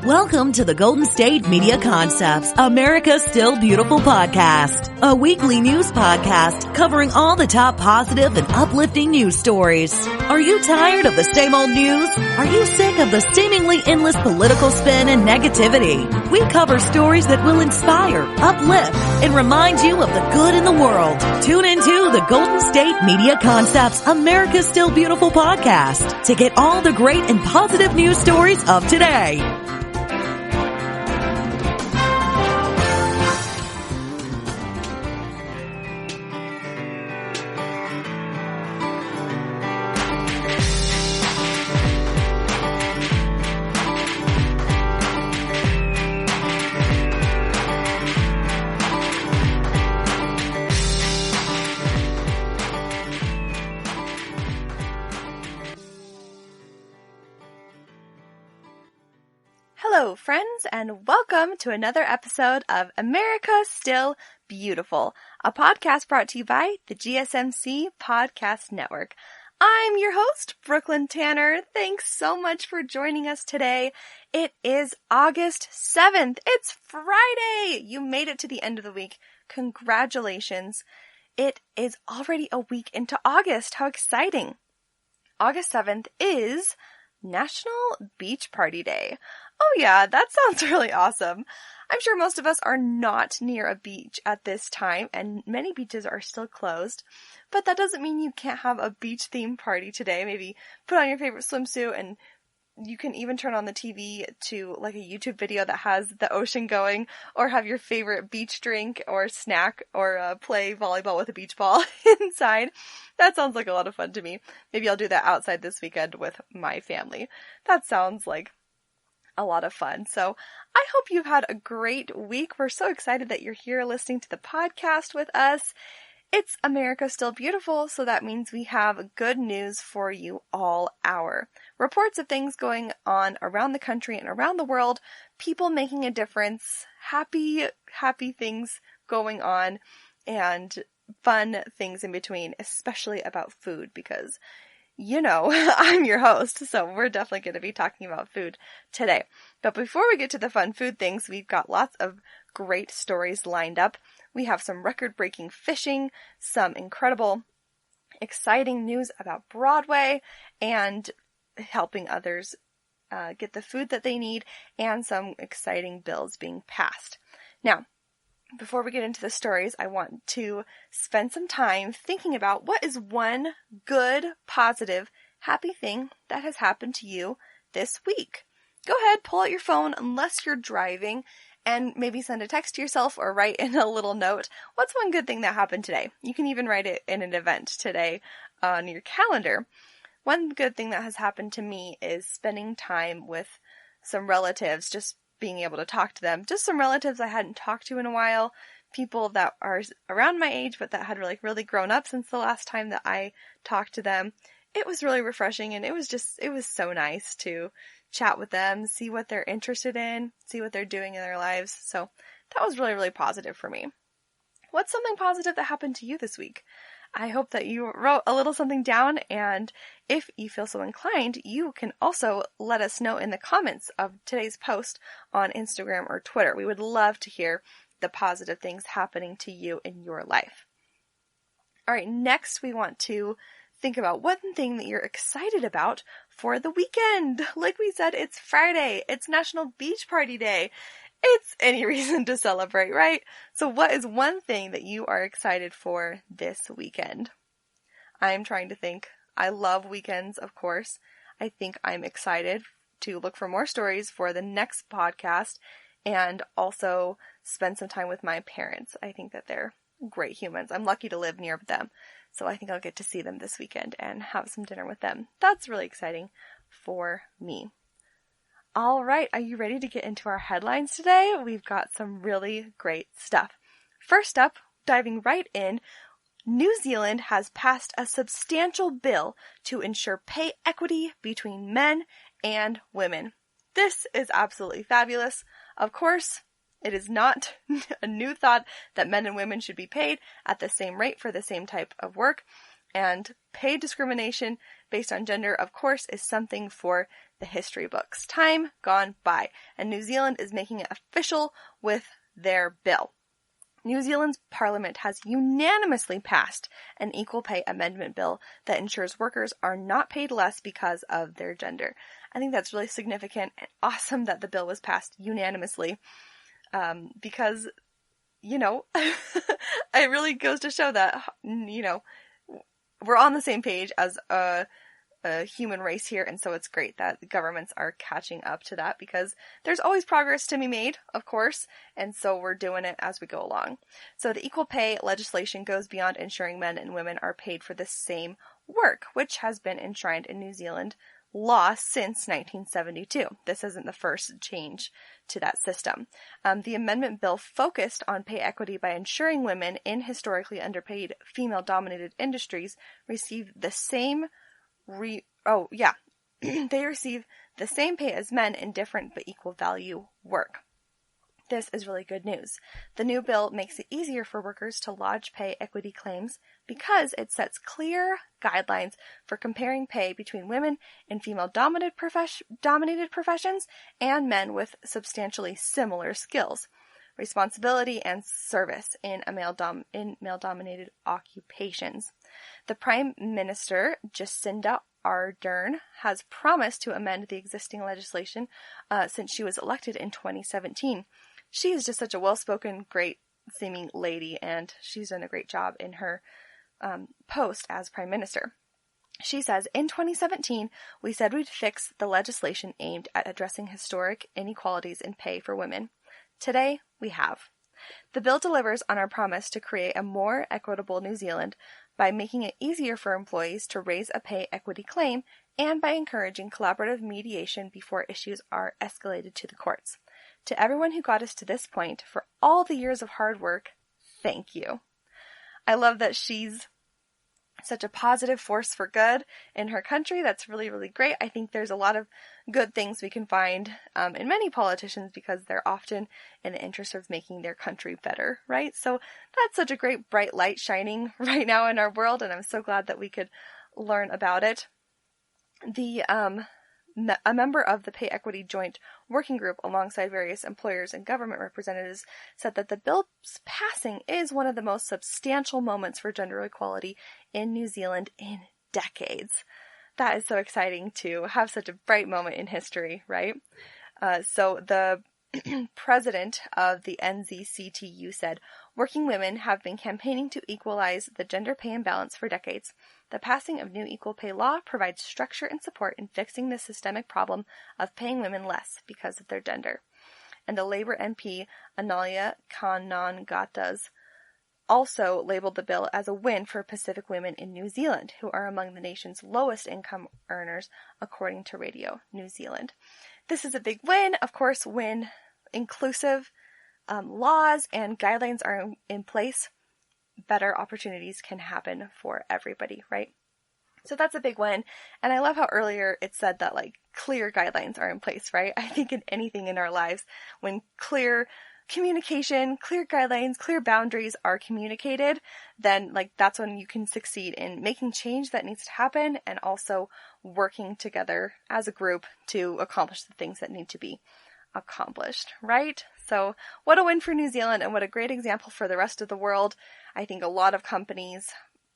Welcome to the Golden State Media Concepts, America's Still Beautiful podcast, a weekly news podcast covering all the top positive and uplifting news stories. Are you tired of the same old news? Are you sick of the seemingly endless political spin and negativity? We cover stories that will inspire, uplift, and remind you of the good in the world. Tune into the Golden State Media Concepts, America's Still Beautiful podcast to get all the great and positive news stories of today. Hello, friends, and welcome to another episode of America Still Beautiful, a podcast brought to you by the GSMC Podcast Network. I'm your host, Brooklyn Tanner. Thanks so much for joining us today. It is August 7th. It's Friday. You made it to the end of the week. Congratulations. It is already a week into August. How exciting. August 7th is National Beach Party Day. Oh yeah, that sounds really awesome. I'm sure most of us are not near a beach at this time, and many beaches are still closed. But that doesn't mean you can't have a beach-themed party today. Maybe put on your favorite swimsuit, and you can even turn on the TV to like a YouTube video that has the ocean going, or have your favorite beach drink or snack, or play volleyball with a beach ball inside. That sounds like a lot of fun to me. Maybe I'll do that outside this weekend with my family. That sounds like a lot of fun. So I hope you've had a great week. We're so excited that you're here listening to the podcast with us. It's America Still Beautiful, so that means we have good news for you all hour. Reports of things going on around the country and around the world, people making a difference, happy things going on, and fun things in between, especially about food, because you know, I'm your host, so we're definitely going to be talking about food today. But before we get to the fun food things, we've got lots of great stories lined up. We have some record-breaking fishing, some incredible, exciting news about Broadway, and helping others get the food that they need, and some exciting bills being passed. Now, before we get into the stories, I want to spend some time thinking about what is one good, positive, happy thing that has happened to you this week. Go ahead, pull out your phone unless you're driving, and maybe send a text to yourself or write in a little note. What's one good thing that happened today? You can even write it in an event today on your calendar. One good thing that has happened to me is spending time with some relatives, just being able to talk to them. Just some relatives I hadn't talked to in a while, people that are around my age but that had really grown up since the last time that I talked to them. It was really refreshing, and it was so nice to chat with them, see what they're interested in, see what they're doing in their lives. So that was really positive for me. What's something positive that happened to you this week? I hope that you wrote a little something down, and if you feel so inclined, you can also let us know in the comments of today's post on Instagram or Twitter. We would love to hear the positive things happening to you in your life. All right, next we want to think about one thing that you're excited about for the weekend. Like we said, it's Friday. It's National Beach Party Day. It's any reason to celebrate, right? So what is one thing that you are excited for this weekend? I'm trying to think. I love weekends, of course. I think I'm excited to look for more stories for the next podcast and also spend some time with my parents. I think that they're great humans. I'm lucky to live near them. So I think I'll get to see them this weekend and have some dinner with them. That's really exciting for me. All right, are you ready to get into our headlines today? We've got some really great stuff. First up, diving right in, New Zealand has passed a substantial bill to ensure pay equity between men and women. This is absolutely fabulous. Of course, it is not a new thought that men and women should be paid at the same rate for the same type of work. And pay discrimination based on gender, of course, is something for the history books. Time gone by. And New Zealand is making it official with their bill. New Zealand's parliament has unanimously passed an equal pay amendment bill that ensures workers are not paid less because of their gender. I think that's really significant and awesome that the bill was passed unanimously, because, it really goes to show that, we're on the same page as a human race here, and so it's great that the governments are catching up to that, because there's always progress to be made, of course, and so we're doing it as we go along. So the equal pay legislation goes beyond ensuring men and women are paid for the same work, which has been enshrined in New Zealand law since 1972. This isn't the first change to that system. The amendment bill focused on pay equity by ensuring women in historically underpaid female-dominated industries receive the same they receive the same pay as men in different but equal value work. This is really good news. The new bill makes it easier for workers to lodge pay equity claims because it sets clear guidelines for comparing pay between women in female-dominated professions and men with substantially similar skills, responsibility, and service in male-dominated occupations. The Prime Minister, Jacinda Ardern, has promised to amend the existing legislation since she was elected in 2017. She is just such a well-spoken, great-seeming lady, and she's done a great job in her post as Prime Minister. She says, in 2017, we said we'd fix the legislation aimed at addressing historic inequalities in pay for women. Today, we have. The bill delivers on our promise to create a more equitable New Zealand by making it easier for employees to raise a pay equity claim and by encouraging collaborative mediation before issues are escalated to the courts. To everyone who got us to this point, for all the years of hard work, thank you. I love that she's such a positive force for good in her country. That's really, really great. I think there's a lot of good things we can find in many politicians because they're often in the interest of making their country better, right? So that's such a great bright light shining right now in our world, and I'm so glad that we could learn about it. A member of the Pay Equity Joint Working Group, alongside various employers and government representatives, said that the bill's passing is one of the most substantial moments for gender equality in New Zealand in decades. That is so exciting to have such a bright moment in history, right? So the president of the NZCTU said, working women have been campaigning to equalize the gender pay imbalance for decades. The passing of new equal pay law provides structure and support in fixing the systemic problem of paying women less because of their gender. And the Labour MP, Analia Kanangatas, also labeled the bill as a win for Pacific women in New Zealand, who are among the nation's lowest income earners, according to Radio New Zealand. This is a big win, of course, when inclusive laws and guidelines are in place, better opportunities can happen for everybody, right? So that's a big win. And I love how earlier it said that clear guidelines are in place, right? I think in anything in our lives, when clear communication, clear guidelines, clear boundaries are communicated, then that's when you can succeed in making change that needs to happen and also working together as a group to accomplish the things that need to be accomplished, right? So what a win for New Zealand, and what a great example for the rest of the world. I think a lot of companies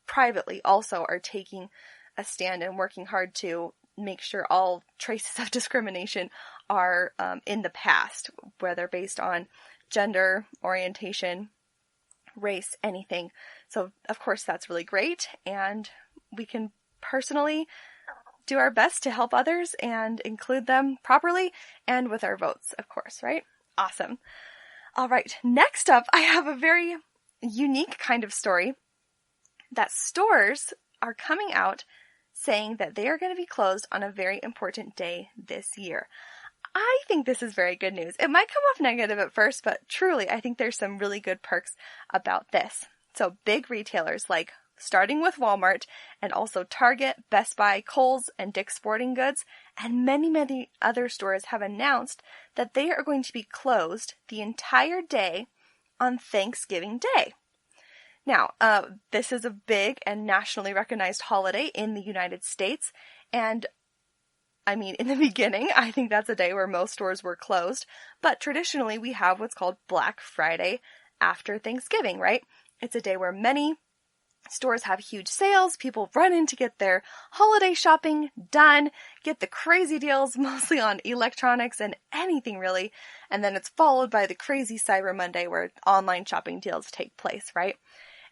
privately also are taking a stand and working hard to make sure all traces of discrimination are in the past, whether based on gender, orientation, race, anything. So of course that's really great, and we can personally do our best to help others and include them properly and with our votes, of course, right? Awesome. All right, next up, I have a very unique kind of story that stores are coming out saying that they are going to be closed on a very important day this year. I think this is very good news. It might come off negative at first, but truly, I think there's some really good perks about this. So big retailers starting with Walmart and also Target, Best Buy, Kohl's, and Dick's Sporting Goods, and many, many other stores have announced that they are going to be closed the entire day on Thanksgiving Day. Now, this is a big and nationally recognized holiday in the United States, and I mean, in the beginning, I think that's a day where most stores were closed, but traditionally we have what's called Black Friday after Thanksgiving, right? It's a day where many stores have huge sales, people run in to get their holiday shopping done, get the crazy deals mostly on electronics and anything really, and then it's followed by the crazy Cyber Monday where online shopping deals take place, right?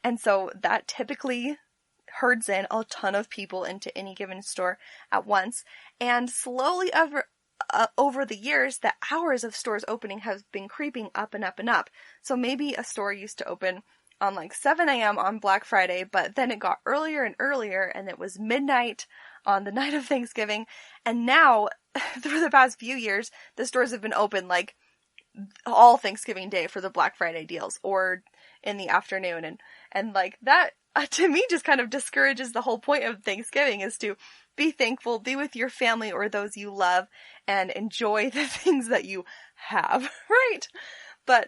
And so that typically herds in a ton of people into any given store at once, and slowly over the years, the hours of stores opening have been creeping up and up and up. So maybe a store used to open on like 7 a.m. on Black Friday, but then it got earlier and earlier, and it was midnight on the night of Thanksgiving, and now, through the past few years, the stores have been open like all Thanksgiving Day for the Black Friday deals, or in the afternoon, and like that, to me, just kind of discourages the whole point of Thanksgiving, is to be thankful, be with your family or those you love, and enjoy the things that you have, right? But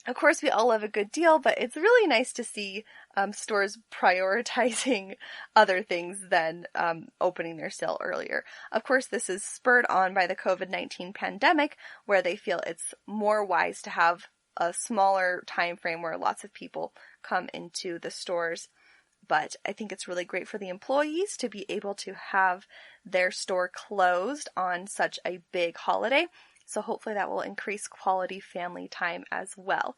of course, we all love a good deal, but it's really nice to see stores prioritizing other things than opening their sale earlier. Of course, this is spurred on by the COVID-19 pandemic, where they feel it's more wise to have a smaller time frame where lots of people come into the stores. But I think it's really great for the employees to be able to have their store closed on such a big holiday. So hopefully that will increase quality family time as well.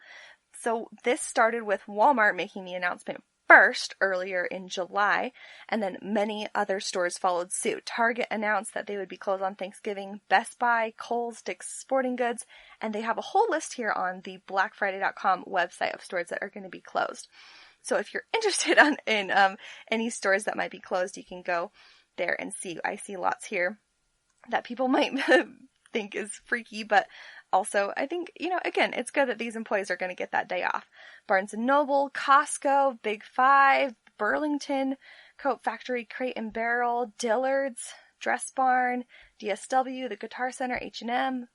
So this started with Walmart making the announcement first earlier in July, and then many other stores followed suit. Target announced that they would be closed on Thanksgiving, Best Buy, Kohl's, Dick's Sporting Goods, and they have a whole list here on the BlackFriday.com website of stores that are going to be closed. So if you're interested in any stores that might be closed, you can go there and see. I see lots here that people might think is freaky, but also I think, again, it's good that these employees are going to get that day off. Barnes & Noble, Costco, Big Five, Burlington, Coat Factory, Crate & Barrel, Dillard's, Dress Barn, DSW, the Guitar Center, H&M,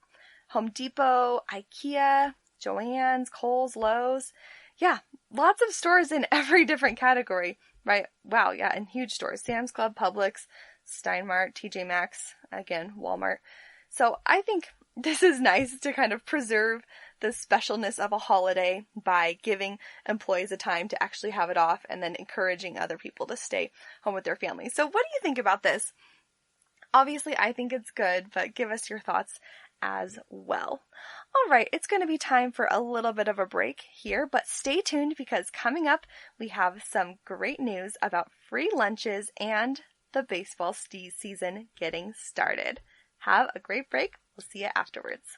Home Depot, IKEA, Joann's, Kohl's, Lowe's. Yeah, lots of stores in every different category, right? Wow, yeah, and huge stores. Sam's Club, Publix, Steinmart, TJ Maxx, again, Walmart. So I think this is nice to kind of preserve the specialness of a holiday by giving employees a time to actually have it off and then encouraging other people to stay home with their families. So what do you think about this? Obviously, I think it's good, but give us your thoughts as well. All right, it's going to be time for a little bit of a break here, but stay tuned because coming up, we have some great news about free lunches and the baseball season getting started. Have a great break. We'll see you afterwards.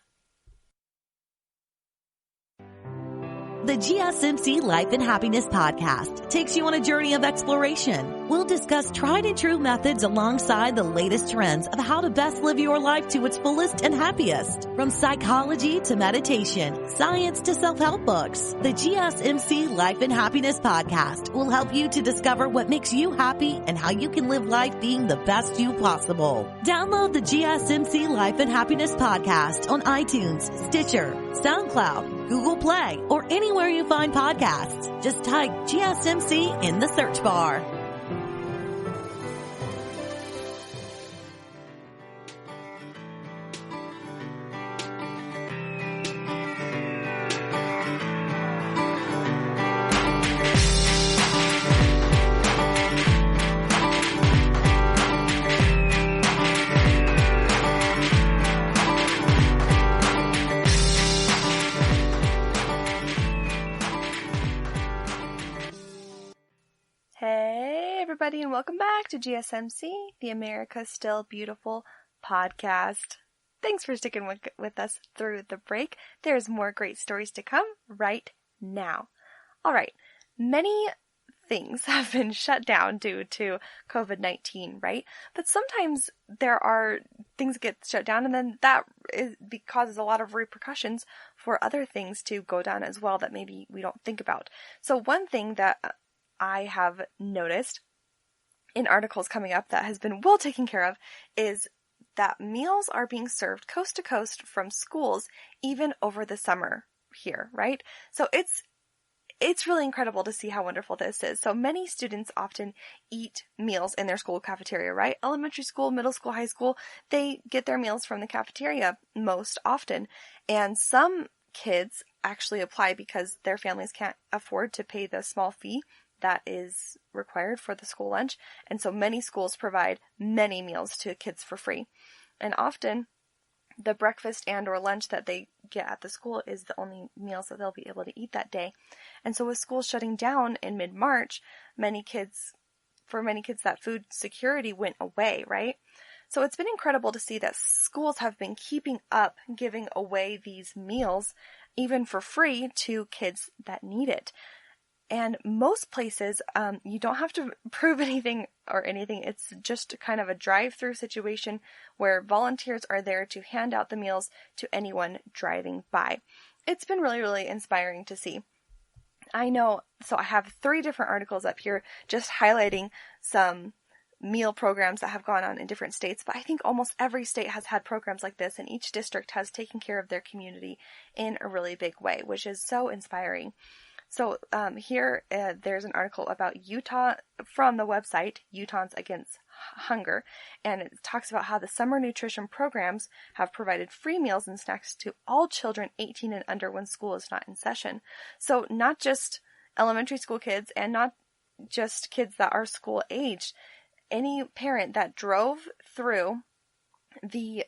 The GSMC Life and Happiness podcast takes you on a journey of exploration. We'll discuss tried and true methods alongside the latest trends of how to best live your life to its fullest and happiest. From psychology to meditation, science to self-help books, the GSMC Life and Happiness podcast will help you to discover what makes you happy and how you can live life being the best you possible. Download the GSMC Life and Happiness podcast on iTunes, Stitcher, SoundCloud, Google Play, or anywhere you find podcasts. Just type GSMC in the search bar. And welcome back to GSMC, the America Still Beautiful podcast. Thanks for sticking with us through the break. There's more great stories to come right now. All right, many things have been shut down due to COVID-19, right? But sometimes there are things that get shut down, and then that causes a lot of repercussions for other things to go down as well that maybe we don't think about. So one thing that I have noticed in articles coming up that has been well taken care of is that meals are being served coast to coast from schools even over the summer here, right? So it's really incredible to see how wonderful this is. So many students often eat meals in their school cafeteria, right? Elementary school, middle school, high school, they get their meals from the cafeteria most often. And some kids actually apply because their families can't afford to pay the small fee that is required for the school lunch. And so many schools provide many meals to kids for free. And often the breakfast and or lunch that they get at the school is the only meals that they'll be able to eat that day. And so with schools shutting down in mid-March, for many kids that food security went away, right? So it's been incredible to see that schools have been keeping up giving away these meals even for free to kids that need it. And most places, you don't have to prove anything. It's just kind of a drive-through situation where volunteers are there to hand out the meals to anyone driving by. It's been really, really inspiring to see. I know, so I have 3 different articles up here just highlighting some meal programs that have gone on in different states, but I think almost every state has had programs like this, and each district has taken care of their community in a really big way, which is so inspiring. So here, there's an article about Utah from the website Utahns Against Hunger, and it talks about how the summer nutrition programs have provided free meals and snacks to all children 18 and under when school is not in session. So not just elementary school kids and not just kids that are school aged. Any parent that drove through the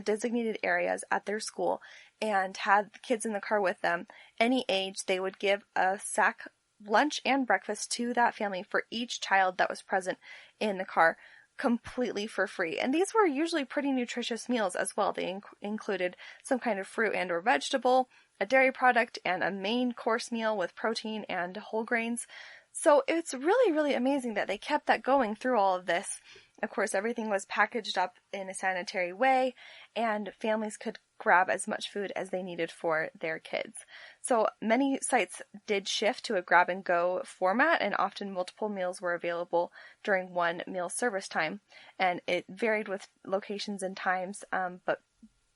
designated areas at their school and had kids in the car with them, any age, they would give a sack lunch and breakfast to that family for each child that was present in the car, completely for free. And these were usually pretty nutritious meals as well. They included some kind of fruit and or vegetable, a dairy product, and a main course meal with protein and whole grains. So it's really, really amazing that they kept that going through all of this. Of course, everything was packaged up in a sanitary way, and families could grab as much food as they needed for their kids. So many sites did shift to a grab-and-go format, and often multiple meals were available during one meal service time. And it varied with locations and times, but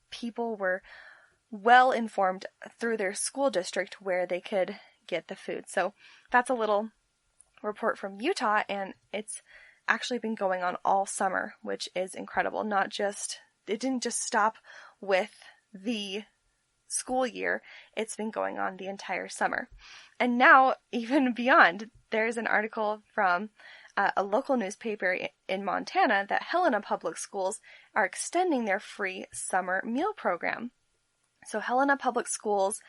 people were well informed through their school district where they could get the food. So that's a little report from Utah, and it's actually been going on all summer, which is incredible. It didn't just stop with the school year, it's been going on the entire summer. And now, even beyond, there's an article from a local newspaper in Montana that Helena Public Schools are extending their free summer meal program. So Helena Public Schools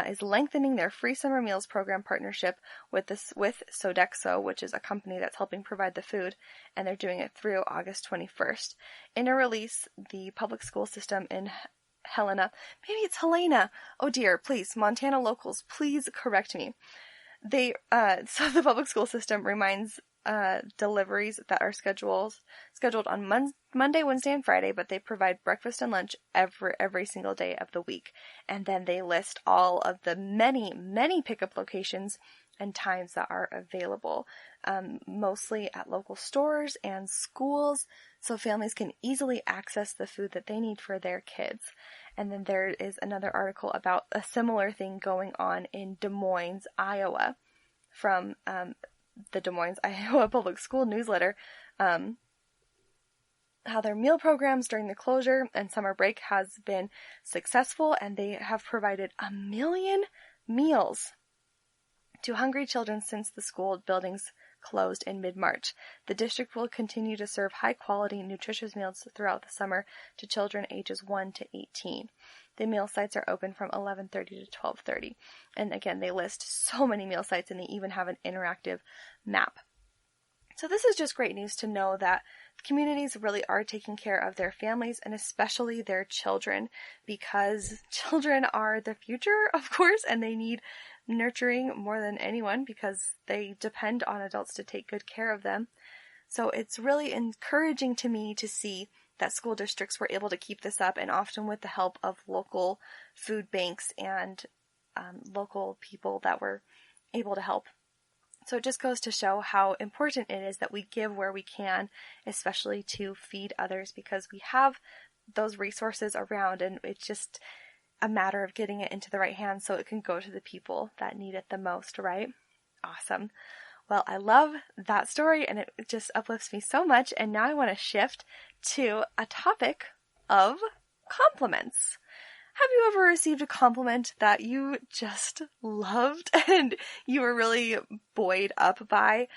is lengthening their free summer meals program partnership with Sodexo, which is a company that's helping provide the food, and they're doing it through August 21st. In a release, the public school system in Helena, maybe it's Helena, oh dear, please, Montana locals, please correct me. So the public school system reminds deliveries that are scheduled on Monday, Wednesday, and Friday, but they provide breakfast and lunch every single day of the week. And then they list all of the many pickup locations and times that are available, mostly at local stores and schools, so families can easily access the food that they need for their kids. And then there is another article about a similar thing going on in Des Moines, Iowa, from the Des Moines, Iowa Public School newsletter, how their meal programs during the closure and summer break has been successful, and they have provided 1 million meals to hungry children since the school buildings closed in mid-March. The district will continue to serve high-quality, nutritious meals throughout the summer to children ages 1 to 18. The meal sites are open from 11:30 to 12:30. And again, they list so many meal sites, and they even have an interactive map. So this is just great news to know that communities really are taking care of their families and especially their children, because children are the future, of course, and they need nurturing more than anyone because they depend on adults to take good care of them. So it's really encouraging to me to see that school districts were able to keep this up, and often with the help of local food banks and local people that were able to help. So it just goes to show how important it is that we give where we can, especially to feed others, because we have those resources around, and it's just, a matter of getting it into the right hands so it can go to the people that need it the most, right? Awesome. Well, I love that story, and it just uplifts me so much. And now I want to shift to a topic of compliments. Have you ever received a compliment that you just loved and you were really buoyed up by?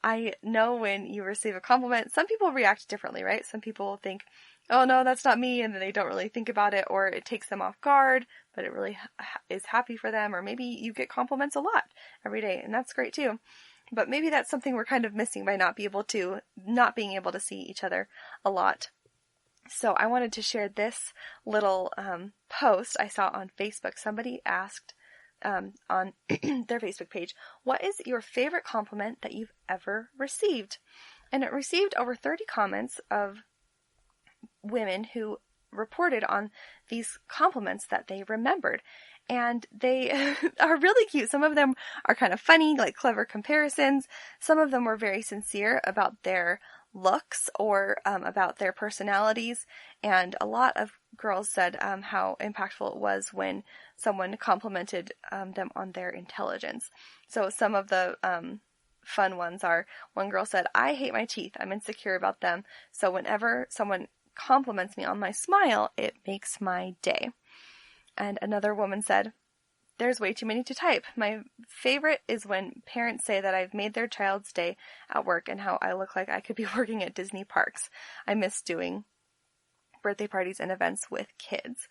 I know when you receive a compliment, some people react differently, right? Some people think, oh no, that's not me, and then they don't really think about it, or it takes them off guard, but it really is happy for them, or maybe you get compliments a lot every day, and that's great too. But maybe that's something we're kind of missing by not being able to see each other a lot. So I wanted to share this little post I saw on Facebook. Somebody asked on their Facebook page, what is your favorite compliment that you've ever received? And it received over 30 comments of women who reported on these compliments that they remembered. And they are really cute. Some of them are kind of funny, like clever comparisons. Some of them were very sincere about their looks or about their personalities. And a lot of girls said how impactful it was when someone complimented them on their intelligence. So some of the fun ones are, one girl said, I hate my teeth. I'm insecure about them. So whenever someone compliments me on my smile, it makes my day. And another woman said, there's way too many to type. My favorite is when parents say that I've made their child's day at work and how I look like I could be working at Disney parks. I miss doing birthday parties and events with kids.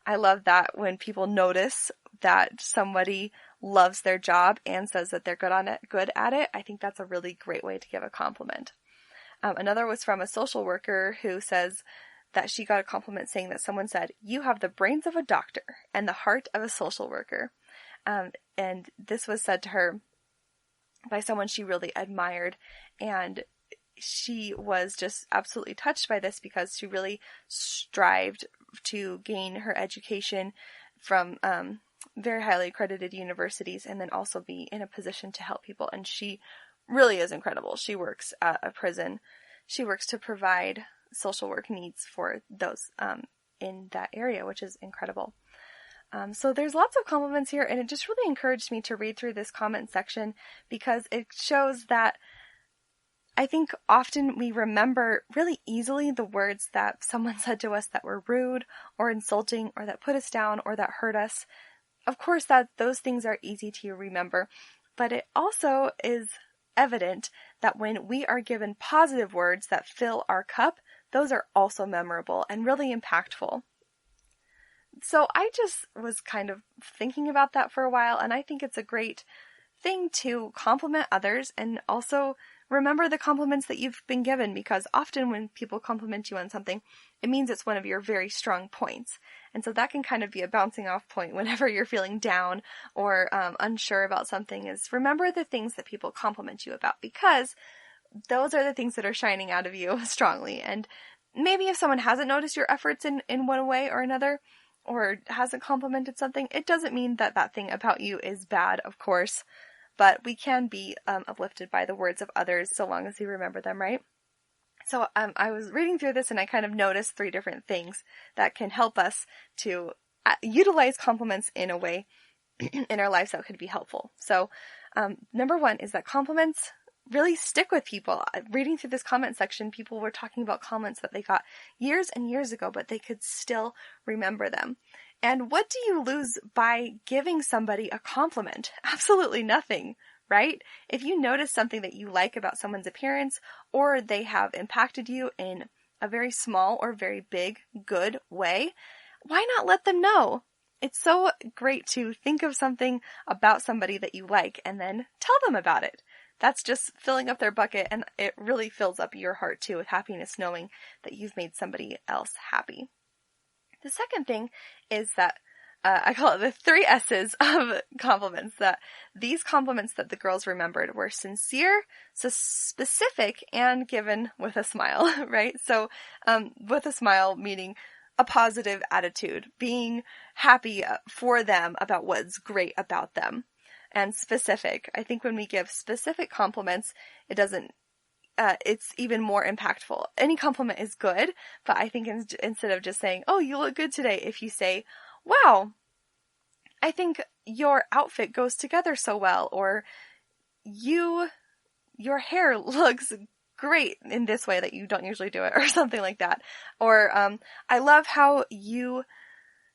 I love that when people notice that somebody loves their job and says that they're good at it. I think that's a really great way to give a compliment. Another was from a social worker who says that she got a compliment saying that someone said, you have the brains of a doctor and the heart of a social worker. And this was said to her by someone she really admired. And she was just absolutely touched by this because she really strived to gain her education from very highly accredited universities and then also be in a position to help people. And she really is incredible. She works at a prison. She works to provide social work needs for those in that area, which is incredible. So there's lots of compliments here, and it just really encouraged me to read through this comment section because it shows that I think often we remember really easily the words that someone said to us that were rude or insulting or that put us down or that hurt us. Of course, that those things are easy to remember, but it also is evident that when we are given positive words that fill our cup, those are also memorable and really impactful. So I just was kind of thinking about that for a while, and I think it's a great thing to compliment others and also remember the compliments that you've been given, because often when people compliment you on something, it means it's one of your very strong points. And so that can kind of be a bouncing off point whenever you're feeling down or unsure about something, is remember the things that people compliment you about, because those are the things that are shining out of you strongly. And maybe if someone hasn't noticed your efforts in one way or another, or hasn't complimented something, it doesn't mean that that thing about you is bad, of course. But we can be uplifted by the words of others so long as we remember them, right? So I was reading through this and I kind of noticed 3 different things that can help us to utilize compliments in a way in our lives that could be helpful. So number 1 is that compliments really stick with people. Reading through this comment section, people were talking about comments that they got years and years ago, but they could still remember them. And what do you lose by giving somebody a compliment? Absolutely nothing, right? If you notice something that you like about someone's appearance, or they have impacted you in a very small or very big good way, why not let them know? It's so great to think of something about somebody that you like and then tell them about it. That's just filling up their bucket, and it really fills up your heart too with happiness knowing that you've made somebody else happy. The second thing is that I call it the 3 S's of compliments, that these compliments that the girls remembered were sincere, so specific, and given with a smile, right? So with a smile meaning a positive attitude, being happy for them about what's great about them. And specific. I think when we give specific compliments, it's even more impactful. Any compliment is good, but I think instead of just saying, oh, you look good today, if you say, wow, I think your outfit goes together so well, or your hair looks great in this way that you don't usually do it, or something like that. Or, I love how you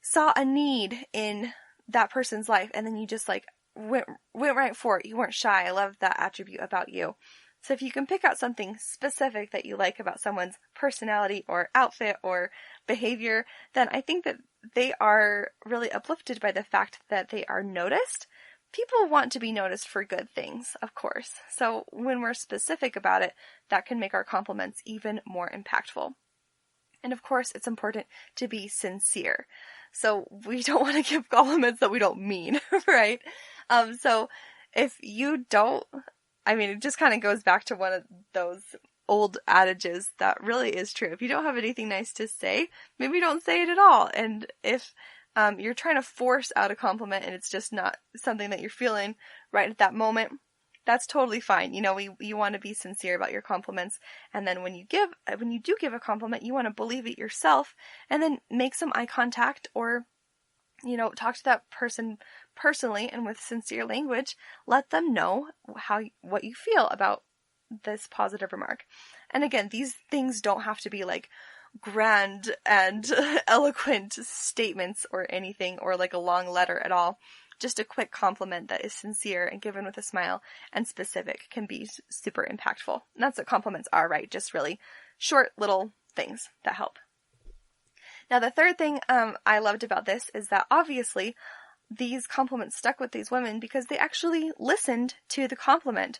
saw a need in that person's life and then you just like went right for it. You weren't shy. I love that attribute about you. So if you can pick out something specific that you like about someone's personality or outfit or behavior, then I think that they are really uplifted by the fact that they are noticed. People want to be noticed for good things, of course. So when we're specific about it, that can make our compliments even more impactful. And of course, it's important to be sincere. So we don't want to give compliments that we don't mean, right? So if you don't, it just kind of goes back to one of those old adages that really is true. If you don't have anything nice to say, maybe don't say it at all. And if you're trying to force out a compliment and it's just not something that you're feeling right at that moment, that's totally fine. You want to be sincere about your compliments. And then when you do give a compliment, you want to believe it yourself and then make some eye contact or, talk to that person personally and with sincere language. Let them know what you feel about this positive remark. And again, these things don't have to be like grand and eloquent statements or anything, or like a long letter at all. Just a quick compliment that is sincere and given with a smile and specific can be super impactful. And that's what compliments are, right? Just really short little things that help. Now, the third thing I loved about this is that obviously these compliments stuck with these women because they actually listened to the compliment.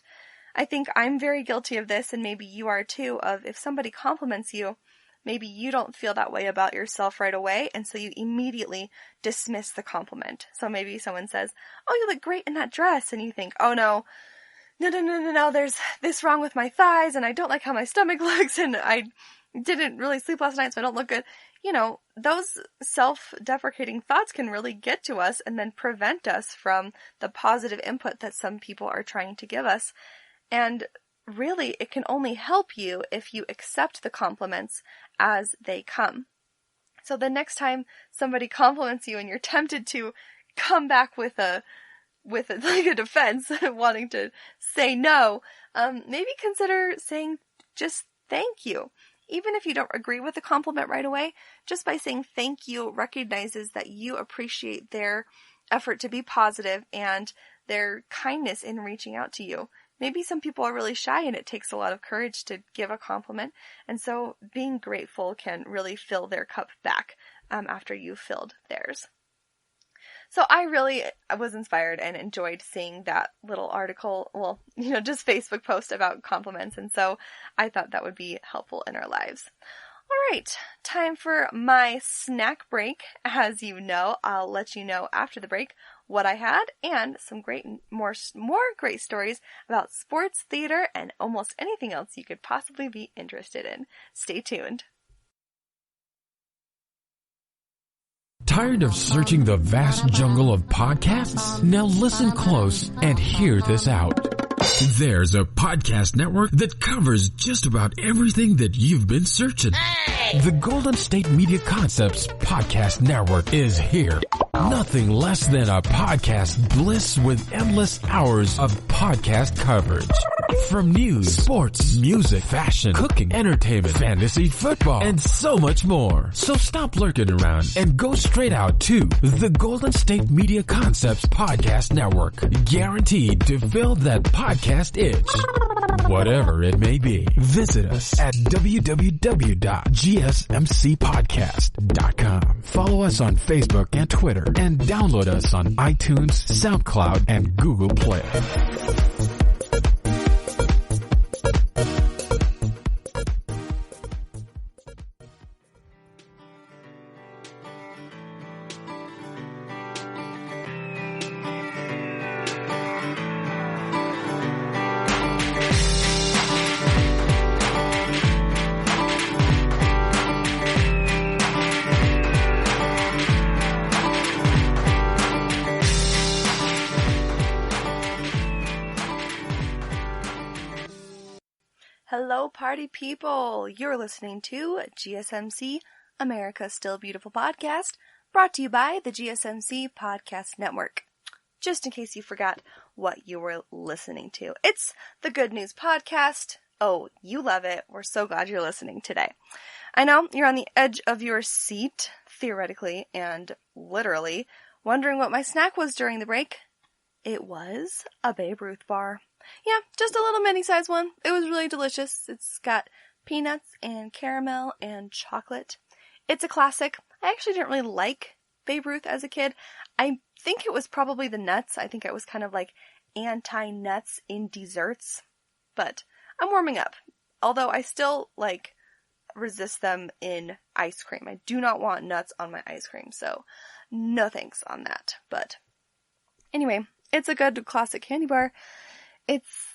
I think I'm very guilty of this, and maybe you are too, of if somebody compliments you, maybe you don't feel that way about yourself right away, and so you immediately dismiss the compliment. So maybe someone says, "Oh, you look great in that dress," and you think, "Oh no, there's this wrong with my thighs, and I don't like how my stomach looks, and I didn't really sleep last night, so I don't look good." Those self-deprecating thoughts can really get to us and then prevent us from the positive input that some people are trying to give us. And really, it can only help you if you accept the compliments as they come. So the next time somebody compliments you and you're tempted to come back with a defense, wanting to say no, maybe consider saying just thank you. Even if you don't agree with the compliment right away, just by saying thank you recognizes that you appreciate their effort to be positive and their kindness in reaching out to you. Maybe some people are really shy and it takes a lot of courage to give a compliment, and so being grateful can really fill their cup back after you've filled theirs. So I really was inspired and enjoyed seeing that little article, just Facebook post about compliments, and so I thought that would be helpful in our lives. All right, time for my snack break. As you know, I'll let you know after the break what I had and some more great stories about sports, theater, and almost anything else you could possibly be interested in. Stay tuned. Tired of searching the vast jungle of podcasts? Now listen close and hear this out. There's a podcast network that covers just about everything that you've been searching. Hey! The Golden State Media Concepts Podcast Network is here. Nothing less than a podcast bliss with endless hours of podcast coverage. From news, sports, music, fashion, cooking, entertainment, fantasy, football, and so much more. So stop lurking around and go straight out to the Golden State Media Concepts Podcast Network. Guaranteed to fill that podcast itch. Whatever it may be. Visit us at www.gsmcpodcast.com. Follow us on Facebook and Twitter, and download us on iTunes, SoundCloud, and Google Play. Hello, party people! You're listening to GSMC, America's Still Beautiful podcast. brought to you by the GSMC Podcast Network. Just in case you forgot what you were listening to, it's the Good News Podcast. Oh, you love it. We're so glad you're listening today. I know you're on the edge of your seat, theoretically and literally, wondering what my snack was during the break. It was a Babe Ruth bar. Yeah, just a little mini-sized one. It was really delicious. It's got peanuts and caramel and chocolate. It's a classic. I actually didn't really like Babe Ruth as a kid. I think it was probably the nuts. I think I was kind of like anti-nuts in desserts. But I'm warming up. Although I still resist them in ice cream. I do not want nuts on my ice cream. So no thanks on that. But anyway, it's a good classic candy bar. It's,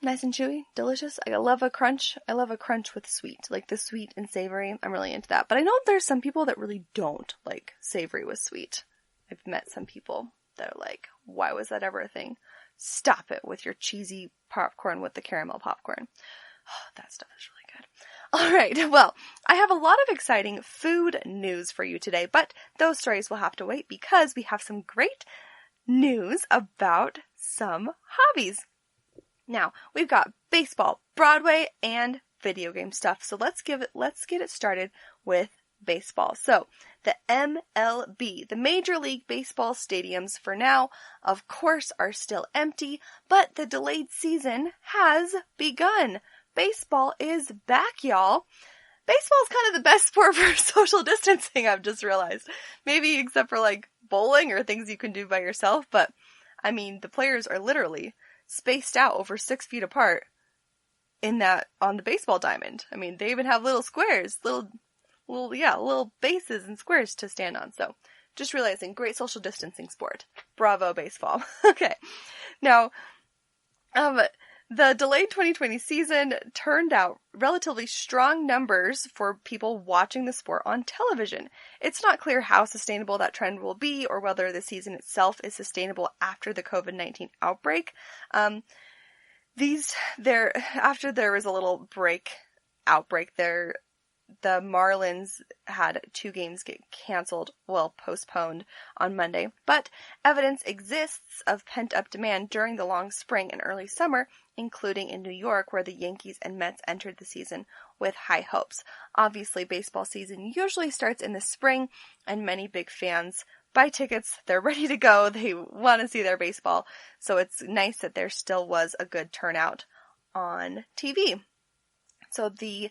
nice and chewy, delicious. I love a crunch. I love a crunch with sweet, like the sweet and savory. I'm really into that. But I know there's some people that really don't like savory with sweet. I've met some people that are like, why was that ever a thing? Stop it with your cheesy popcorn with the caramel popcorn. Oh, that stuff is really good. All right, well, I have a lot of exciting food news for you today, but those stories will have to wait because we have some great news about some hobbies. Now, we've got baseball, Broadway, and video game stuff. So let's get it started with baseball. So, the MLB, the Major League Baseball stadiums for now, of course, are still empty, but the delayed season has begun. Baseball is back, y'all. Baseball is kind of the best sport for social distancing, I've just realized. Maybe except for bowling or things you can do by yourself, but I mean, the players are literally spaced out over 6 feet apart on the baseball diamond. I mean, they even have little squares, little bases and squares to stand on. So, just realizing, great social distancing sport. Bravo, baseball. Okay. Now, the delayed 2020 season turned out relatively strong numbers for people watching the sport on television. It's not clear how sustainable that trend will be or whether the season itself is sustainable after the COVID-19 outbreak. After there was a little outbreak there, the Marlins had 2 games get postponed on Monday, but evidence exists of pent-up demand during the long spring and early summer, including in New York, where the Yankees and Mets entered the season with high hopes. Obviously, baseball season usually starts in the spring, and many big fans buy tickets. They're ready to go. They want to see their baseball, so it's nice that there still was a good turnout on TV. So the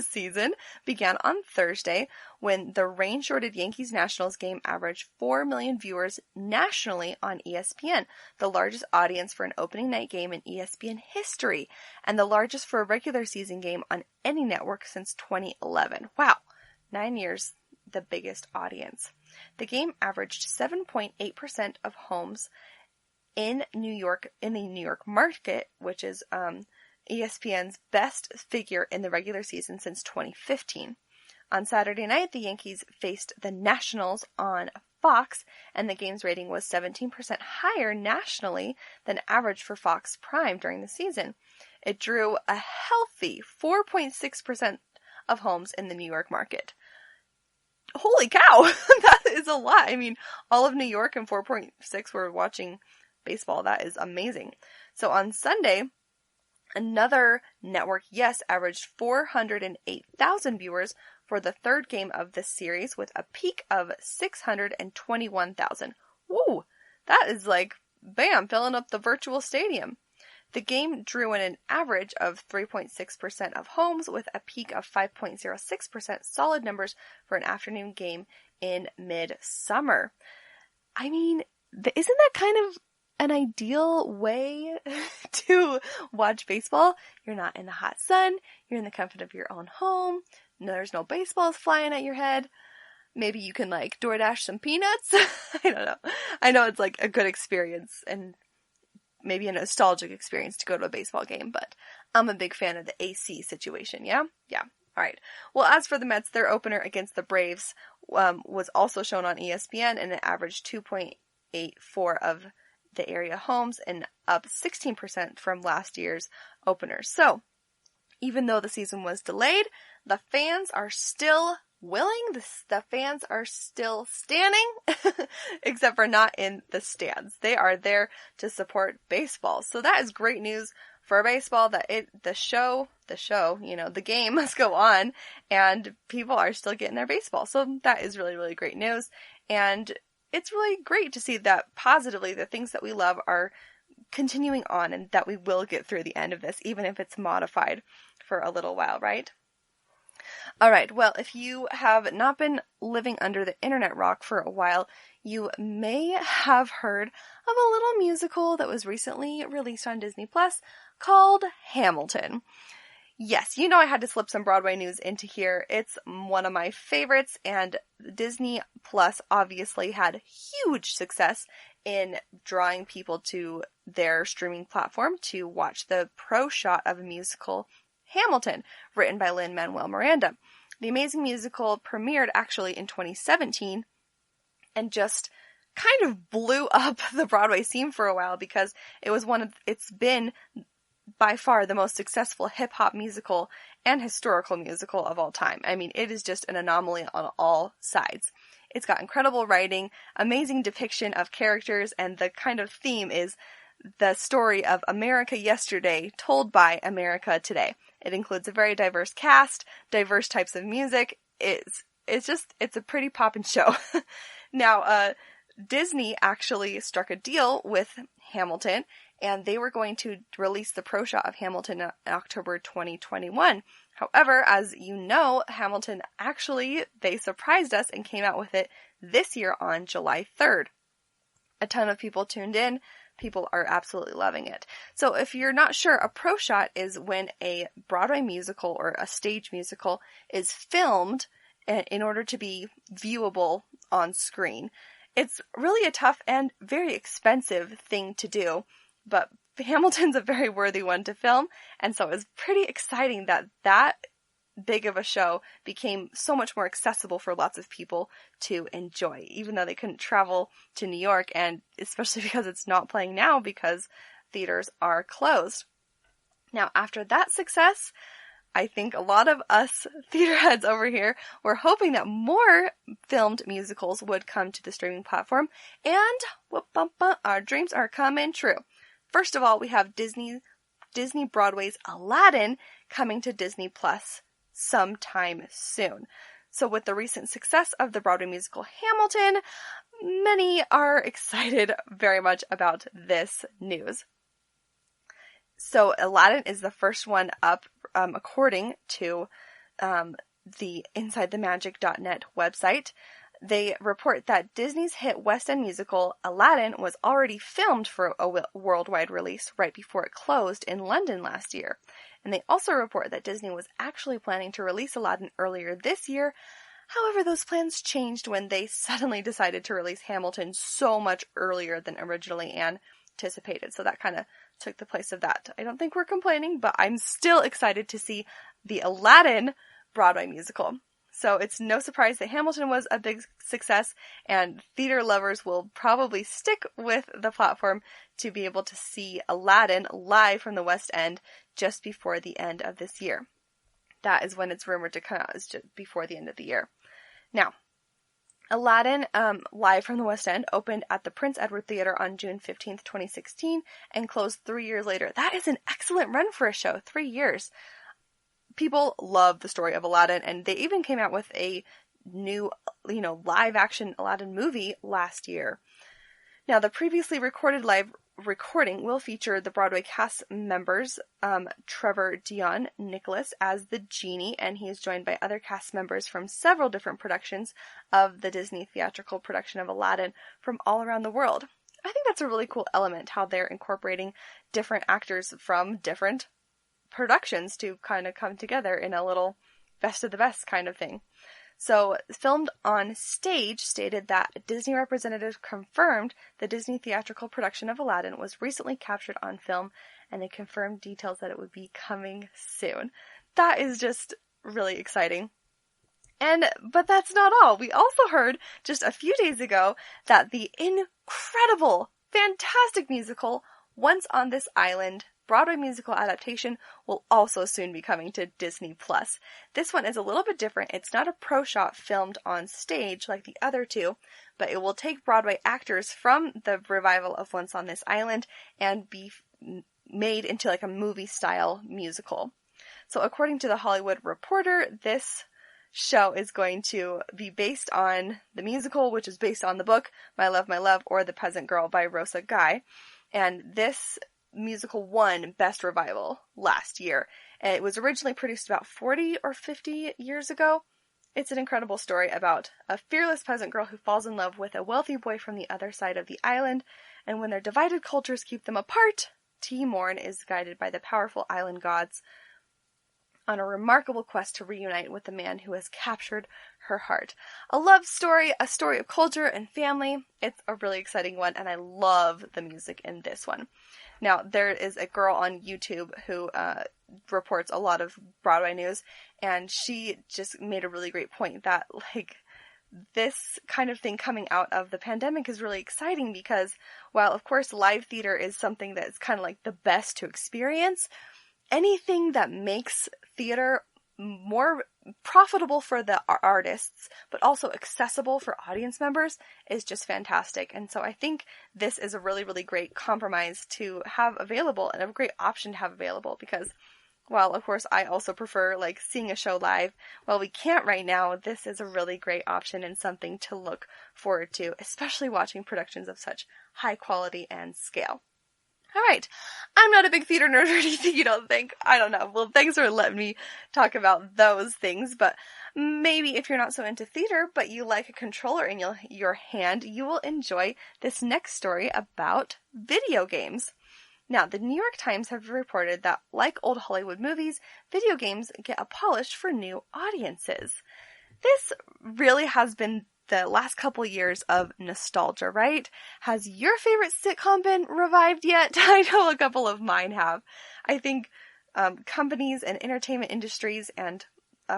season began on Thursday when the rain-shorted Yankees-Nationals game averaged 4 million viewers nationally on ESPN, the largest audience for an opening night game in ESPN history, and the largest for a regular season game on any network since 2011. Wow, 9 years, the biggest audience. The game averaged 7.8% of homes in the New York market, which is ESPN's best figure in the regular season since 2015. On Saturday night, the Yankees faced the Nationals on Fox, and the game's rating was 17% higher nationally than average for Fox Prime during the season. It drew a healthy 4.6% of homes in the New York market. Holy cow! That is a lot. I mean, all of New York and 4.6 were watching baseball. That is amazing. So on Sunday, another network, averaged 408,000 viewers for the third game of this series with a peak of 621,000. Woo! That is bam, filling up the virtual stadium. The game drew in an average of 3.6% of homes with a peak of 5.06%, solid numbers for an afternoon game in mid-summer. I mean, isn't that kind of an ideal way to watch baseball? You're not in the hot sun. You're in the comfort of your own home. No, there's no baseballs flying at your head. Maybe you can DoorDash some peanuts. I don't know. I know it's a good experience and maybe a nostalgic experience to go to a baseball game, but I'm a big fan of the AC situation. Yeah. All right. Well, as for the Mets, their opener against the Braves was also shown on ESPN, and it averaged 2.84 of the area homes and up 16% from last year's openers. So, even though the season was delayed, the fans are still willing. The fans are still standing, except for not in the stands. They are there to support baseball. So that is great news for baseball, that the game must go on and people are still getting their baseball. So that is really, really great news. And it's really great to see that positively the things that we love are continuing on and that we will get through the end of this, even if it's modified for a little while, right? All right, well, if you have not been living under the internet rock for a while, you may have heard of a little musical that was recently released on Disney Plus called Hamilton. Yes, you know I had to slip some Broadway news into here. It's one of my favorites, and Disney Plus obviously had huge success in drawing people to their streaming platform to watch the pro shot of a musical, Hamilton, written by Lin-Manuel Miranda. The amazing musical premiered actually in 2017 and just kind of blew up the Broadway scene for a while because it's been by far the most successful hip-hop musical and historical musical of all time. I mean, it is just an anomaly on all sides. It's got incredible writing, amazing depiction of characters, and the kind of theme is the story of America yesterday told by America today. It includes a very diverse cast, diverse types of music. It's a pretty poppin' show. Now, Disney actually struck a deal with Hamilton, and they were going to release the pro shot of Hamilton in October 2021. However, as you know, Hamilton they surprised us and came out with it this year on July 3rd. A ton of people tuned in. People are absolutely loving it. So if you're not sure, a pro shot is when a Broadway musical or a stage musical is filmed in order to be viewable on screen. It's really a tough and very expensive thing to do, but Hamilton's a very worthy one to film, and so it was pretty exciting that big of a show became so much more accessible for lots of people to enjoy, even though they couldn't travel to New York, and especially because it's not playing now because theaters are closed. Now, after that success, I think a lot of us theater heads over here were hoping that more filmed musicals would come to the streaming platform, and our dreams are coming true. First of all, we have Disney Broadway's Aladdin coming to Disney Plus sometime soon. So with the recent success of the Broadway musical Hamilton, many are excited very much about this news. So Aladdin is the first one up, according to the InsideTheMagic.net website. They report that Disney's hit West End musical Aladdin was already filmed for a worldwide release right before it closed in London last year. And they also report that Disney was actually planning to release Aladdin earlier this year. However, those plans changed when they suddenly decided to release Hamilton so much earlier than originally anticipated. So that kind of took the place of that. I don't think we're complaining, but I'm still excited to see the Aladdin Broadway musical. So it's no surprise that Hamilton was a big success, and theater lovers will probably stick with the platform to be able to see Aladdin live from the West End just before the end of this year. That is when it's rumored to come out, is just before the end of the year. Now, Aladdin, live from the West End, opened at the Prince Edward Theatre on June 15th, 2016, and closed 3 years later. That is an excellent run for a show, 3 years. People love the story of Aladdin, and they even came out with a new, live-action Aladdin movie last year. Now, the previously recorded live recording will feature the Broadway cast members, Trevor Dion Nicholas as the genie, and he is joined by other cast members from several different productions of the Disney theatrical production of Aladdin from all around the world. I think that's a really cool element, how they're incorporating different actors from different productions to kind of come together in a little best of the best kind of thing. So, Filmed on Stage stated that a Disney representative confirmed the Disney theatrical production of Aladdin was recently captured on film, and they confirmed details that it would be coming soon. That is just really exciting. But that's not all. We also heard just a few days ago that the incredible, fantastic musical Once on This Island Broadway musical adaptation will also soon be coming to Disney+. This one is a little bit different. It's not a pro shot filmed on stage like the other two, but it will take Broadway actors from the revival of Once on This Island and be made into like a movie-style musical. So according to The Hollywood Reporter, this show is going to be based on the musical, which is based on the book My Love, or The Peasant Girl by Rosa Guy. And this musical won Best Revival last year. And it was originally produced about 40 or 50 years ago. It's an incredible story about a fearless peasant girl who falls in love with a wealthy boy from the other side of the island. And when their divided cultures keep them apart, T. Morn is guided by the powerful island gods on a remarkable quest to reunite with the man who has captured her heart. A love story, a story of culture and family. It's a really exciting one, and I love the music in this one. Now, there is a girl on YouTube who reports a lot of Broadway news, and she just made a really great point that, like, this kind of thing coming out of the pandemic is really exciting because, while, of course, live theater is something that's kind of like the best to experience, anything that makes theater more profitable for the artists, but also accessible for audience members is just fantastic. And so I think this is a really, really great compromise to have available and a great option to have available because, while of course I also prefer like seeing a show live, while we can't right now, this is a really great option and something to look forward to, especially watching productions of such high quality and scale. Alright, I'm not a big theater nerd or anything, you don't think? I don't know. Well, thanks for letting me talk about those things, but maybe if you're not so into theater, but you like a controller in your hand, you will enjoy this next story about video games. Now, the New York Times have reported that, like old Hollywood movies, video games get polished for new audiences. This really has been the last couple years of nostalgia, right? Has your favorite sitcom been revived yet? I know a couple of mine have. I think companies and entertainment industries and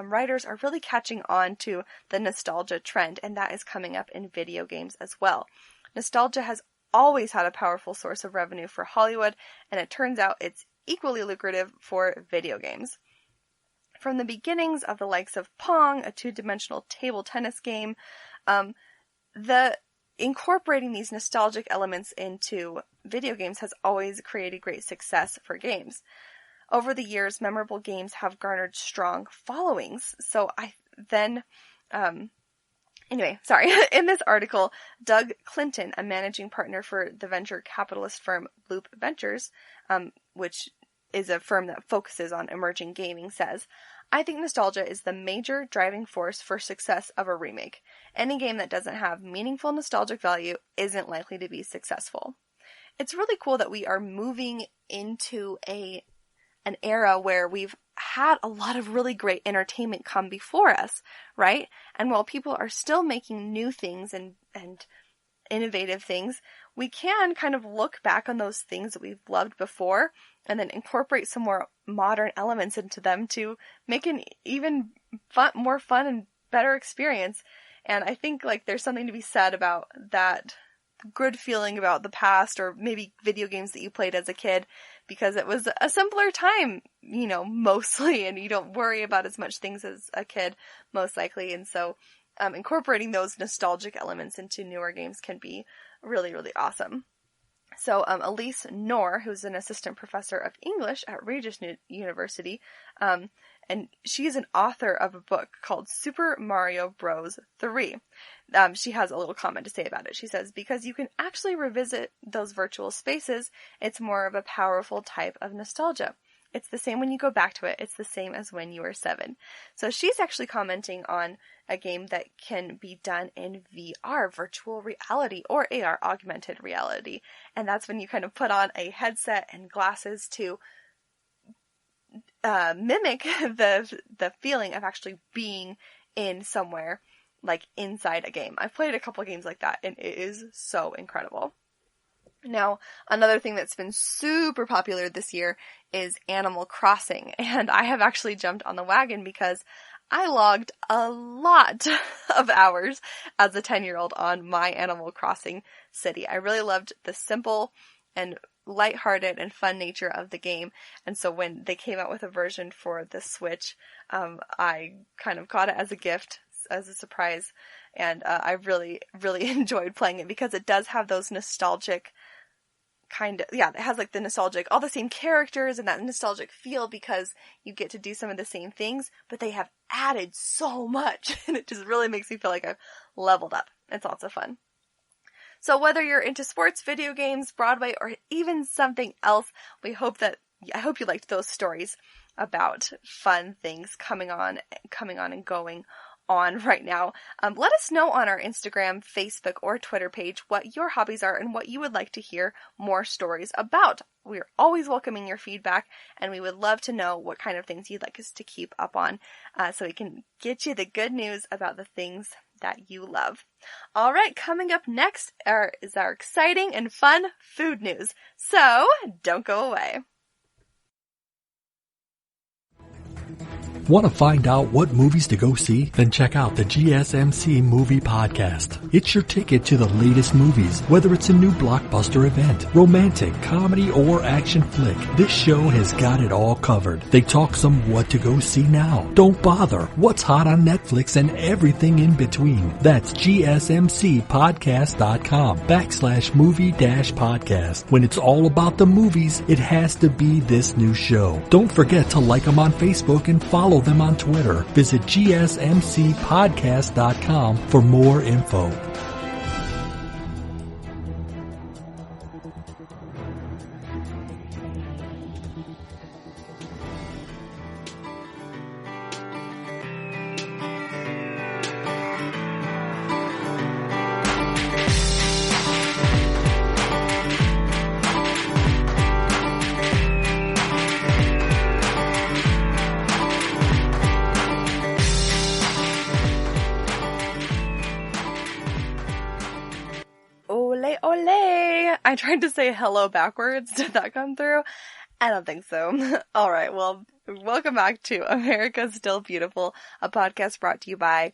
writers are really catching on to the nostalgia trend, and that is coming up in video games as well. Nostalgia has always had a powerful source of revenue for Hollywood, and it turns out it's equally lucrative for video games. From the beginnings of the likes of Pong, a two-dimensional table tennis game, the incorporating these nostalgic elements into video games has always created great success for games. Over the years, memorable games have garnered strong followings. In this article, Doug Clinton, a managing partner for the venture capitalist firm Loop Ventures, which is a firm that focuses on emerging gaming, says, I think nostalgia is the major driving force for success of a remake. Any game that doesn't have meaningful nostalgic value isn't likely to be successful. It's really cool that we are moving into an era where we've had a lot of really great entertainment come before us, right? And while people are still making new things and innovative things, we can kind of look back on those things that we've loved before and then incorporate some more modern elements into them to make an even more fun and better experience. And I think like there's something to be said about that good feeling about the past, or maybe video games that you played as a kid, because it was a simpler time, mostly, and you don't worry about as much things as a kid, most likely. And so incorporating those nostalgic elements into newer games can be really, really awesome. So Elise Knorr, who's an assistant professor of English at Regis University, and she's an author of a book called Super Mario Bros. 3. She has a little comment to say about it. She says, because you can actually revisit those virtual spaces, it's more of a powerful type of nostalgia. It's the same when you go back to it. It's the same as when you were 7. So she's actually commenting on a game that can be done in VR, virtual reality, or AR, augmented reality. And that's when you kind of put on a headset and glasses to mimic the feeling of actually being in somewhere, like inside a game. I've played a couple games like that, and it is so incredible. Now, another thing that's been super popular this year is Animal Crossing, and I have actually jumped on the wagon because I logged a lot of hours as a 10-year-old on my Animal Crossing city. I really loved the simple and lighthearted and fun nature of the game. And so when they came out with a version for the Switch, I kind of got it as a gift, as a surprise. And I really, really enjoyed playing it because it does have those nostalgic it has like the nostalgic, all the same characters and that nostalgic feel because you get to do some of the same things, but they have added so much and it just really makes me feel like I've leveled up. It's lots of fun. So whether you're into sports, video games, Broadway, or even something else, I hope you liked those stories about fun things coming on and going on right now. Let us know on our Instagram, Facebook, or Twitter page what your hobbies are and what you would like to hear more stories about. We're always welcoming your feedback, and we would love to know what kind of things you'd like us to keep up on, so we can get you the good news about the things that you love. All right, coming up next is our exciting and fun food news. So don't go away. Want to find out what movies to go see? Then check out the GSMC Movie Podcast. It's your ticket to the latest movies, whether it's a new blockbuster event, romantic, comedy, or action flick. This show has got it all covered. They talk some what to go see now. Don't bother. What's hot on Netflix and everything in between. That's gsmcpodcast.com/movie-podcast. When it's all about the movies, it has to be this new show. Don't forget to like them on Facebook and follow them on Twitter. Visit gsmcpodcast.com for more info. I tried to say hello backwards. Did that come through? I don't think so. All right. Well, welcome back to America's Still Beautiful, a podcast brought to you by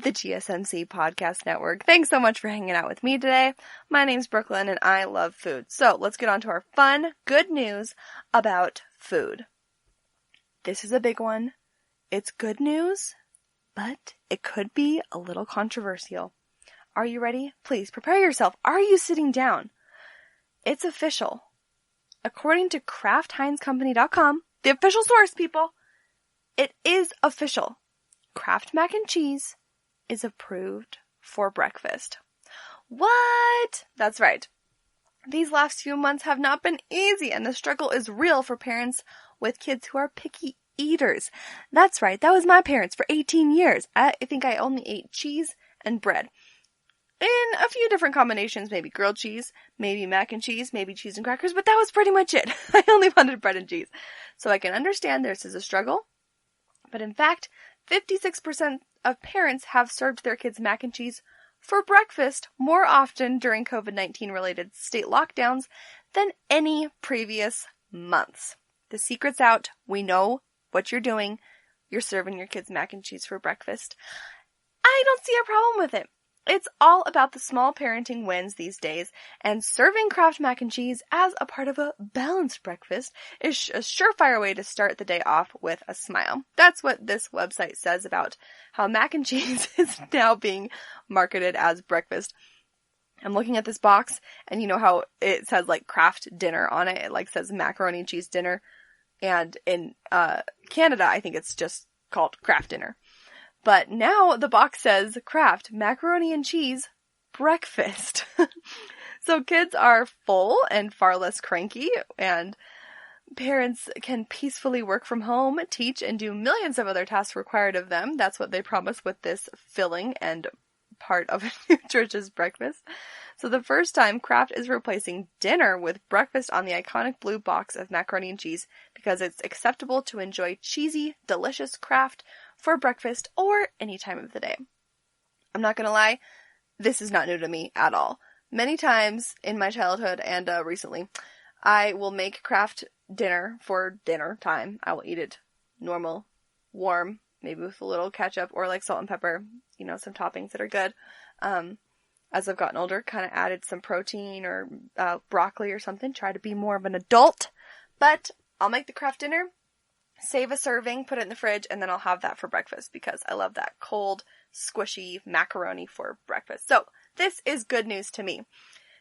the GSMC Podcast Network. Thanks so much for hanging out with me today. My name's Brooklyn and I love food. So let's get on to our fun, good news about food. This is a big one. It's good news, but it could be a little controversial. Are you ready? Please prepare yourself. Are you sitting down? It's official. According to CraftHeinzCompany.com, the official source, people, it is official. Kraft mac and cheese is approved for breakfast. What? That's right. These last few months have not been easy, and the struggle is real for parents with kids who are picky eaters. That's right. That was my parents for 18 years. I think I only ate cheese and bread. In a few different combinations, maybe grilled cheese, maybe mac and cheese, maybe cheese and crackers, but that was pretty much it. I only wanted bread and cheese. So I can understand this is a struggle, but in fact, 56% of parents have served their kids mac and cheese for breakfast more often during COVID-19 related state lockdowns than any previous months. The secret's out. We know what you're doing. You're serving your kids mac and cheese for breakfast. I don't see a problem with it. It's all about the small parenting wins these days, and serving Kraft mac and cheese as a part of a balanced breakfast is a surefire way to start the day off with a smile. That's what this website says about how mac and cheese is now being marketed as breakfast. I'm looking at this box, and you know how it says like Kraft dinner on it? It like says macaroni and cheese dinner, and in Canada, I think it's just called Kraft dinner. But now the box says Kraft macaroni and cheese breakfast. So kids are full and far less cranky, and parents can peacefully work from home, teach, and do millions of other tasks required of them. That's what they promise with this filling and part of a nutritious breakfast. So the first time, Kraft is replacing dinner with breakfast on the iconic blue box of macaroni and cheese because it's acceptable to enjoy cheesy, delicious Kraft for breakfast or any time of the day. I'm not gonna lie, this is not new to me at all. Many times in my childhood and recently, I will make Kraft dinner for dinner time. I will eat it normal, warm, maybe with a little ketchup or like salt and pepper, you know, some toppings that are good. as I've gotten older, kind of added some protein or broccoli or something, try to be more of an adult. But I'll make the Kraft dinner, save a serving, put it in the fridge, and then I'll have that for breakfast because I love that cold, squishy macaroni for breakfast. So this is good news to me.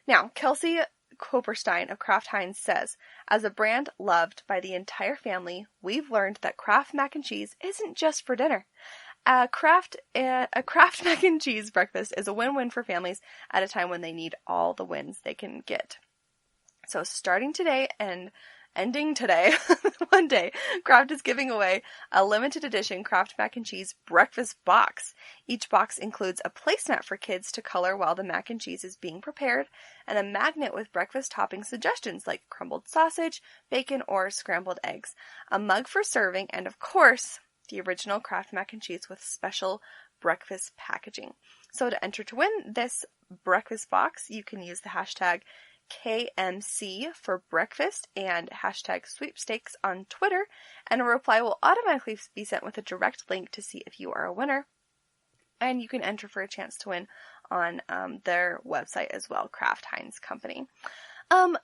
Now, Kelsey Koperstein of Kraft Heinz says, as a brand loved by the entire family, we've learned that Kraft mac and cheese isn't just for dinner. A Kraft mac and cheese breakfast is a win-win for families at a time when they need all the wins they can get. So starting today and ending today, one day, Kraft is giving away a limited edition Kraft mac and cheese breakfast box. Each box includes a placemat for kids to color while the mac and cheese is being prepared, and a magnet with breakfast topping suggestions like crumbled sausage, bacon, or scrambled eggs, a mug for serving, and of course, the original Kraft mac and cheese with special breakfast packaging. So to enter to win this breakfast box, you can use the hashtag KMC for breakfast and hashtag sweepstakes on Twitter, and a reply will automatically be sent with a direct link to see if you are a winner. And you can enter for a chance to win on their website as well, Kraft Heinz Company.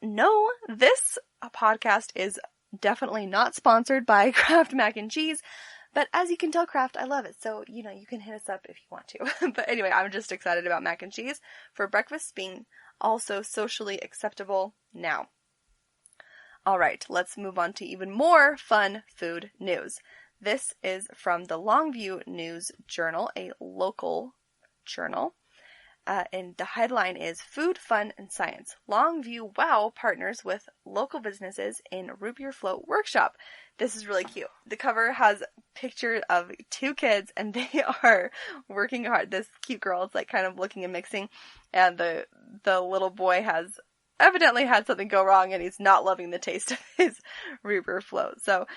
No, this podcast is definitely not sponsored by Kraft mac and cheese. But as you can tell, Kraft, I love it. So, you can hit us up if you want to. But anyway, I'm just excited about mac and cheese for breakfast being also socially acceptable now. All right, let's move on to even more fun food news. This is from the Longview News Journal, a local journal. And the headline is Food, Fun, and Science. Longview WOW partners with local businesses in Root Beer Float Workshop. This is really cute. The cover has pictures of two kids, and they are working hard. This cute girl is like kind of looking and mixing, and the little boy has evidently had something go wrong, and he's not loving the taste of his Root Beer Float. So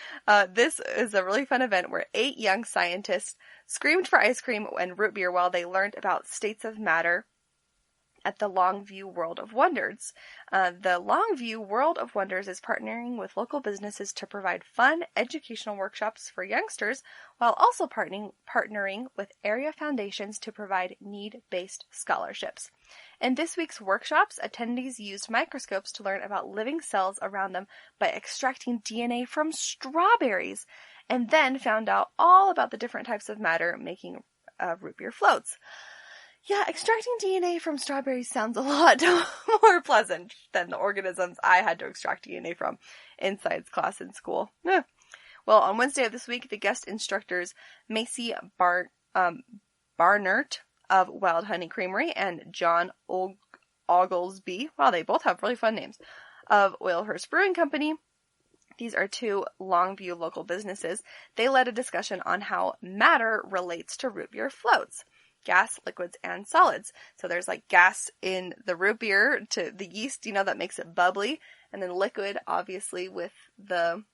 this is a really fun event where 8 young scientists screamed for ice cream and root beer while they learned about states of matter at the Longview World of Wonders. The Longview World of Wonders is partnering with local businesses to provide fun educational workshops for youngsters while also partnering with area foundations to provide need-based scholarships. In this week's workshops, attendees used microscopes to learn about living cells around them by extracting DNA from strawberries, and then found out all about the different types of matter making root beer floats. Yeah, extracting DNA from strawberries sounds a lot more pleasant than the organisms I had to extract DNA from in science class in school. Well, on Wednesday of this week, the guest instructors Macy Barnert of Wild Honey Creamery and John Oglesby, wow, they both have really fun names, of Oilhurst Brewing Company. These are 2 Longview local businesses. They led a discussion on how matter relates to root beer floats. Gas, liquids, and solids. So there's like gas in the root beer to the yeast, that makes it bubbly, and then liquid, obviously, with the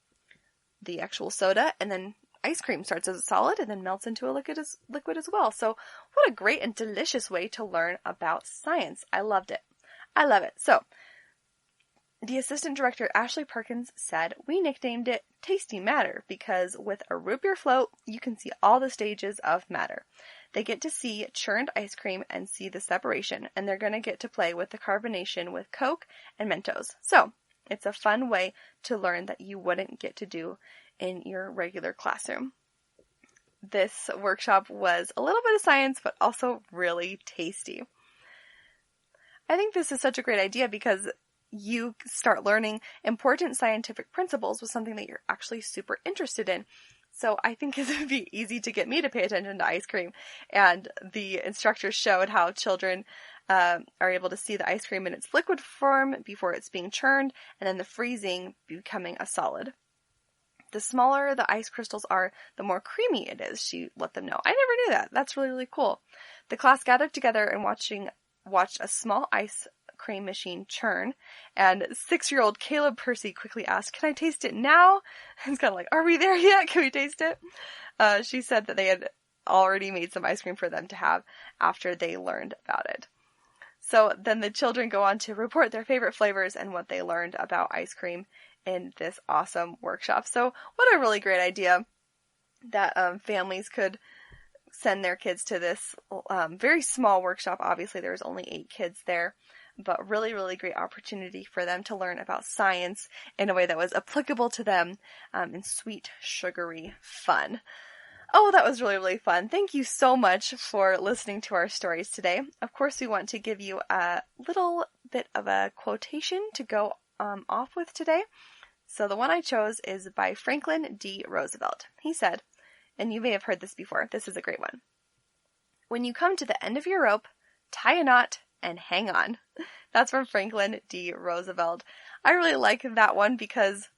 actual soda, and then ice cream starts as a solid and then melts into a liquid as well. So what a great and delicious way to learn about science. I loved it. I love it. So the assistant director, Ashley Perkins, said, we nicknamed it Tasty Matter because with a root beer float, you can see all the stages of matter. They get to see churned ice cream and see the separation, and they're going to get to play with the carbonation with Coke and Mentos. So it's a fun way to learn that you wouldn't get to do in your regular classroom. This workshop was a little bit of science, but also really tasty. I think this is such a great idea because you start learning important scientific principles with something that you're actually super interested in. So I think it would be easy to get me to pay attention to ice cream. And the instructors showed how children are able to see the ice cream in its liquid form before it's being churned, and then the freezing becoming a solid. The smaller the ice crystals are, the more creamy it is, she let them know. I never knew that. That's really, really cool. The class gathered together and watched a small ice cream machine churn, and 6-year-old Caleb Percy quickly asked, can I taste it now? It's kind of like, are we there yet? Can we taste it? She said that they had already made some ice cream for them to have after they learned about it. So then the children go on to report their favorite flavors and what they learned about ice cream in this awesome workshop. So what a really great idea that families could send their kids to this very small workshop. Obviously, there was only 8 kids there, but really, really great opportunity for them to learn about science in a way that was applicable to them, and sweet, sugary fun. Oh, that was really, really fun. Thank you so much for listening to our stories today. Of course, we want to give you a little bit of a quotation to go off with today. So the one I chose is by Franklin D. Roosevelt. He said, and you may have heard this before, this is a great one: "When you come to the end of your rope, tie a knot and hang on." That's from Franklin D. Roosevelt. I really like that one because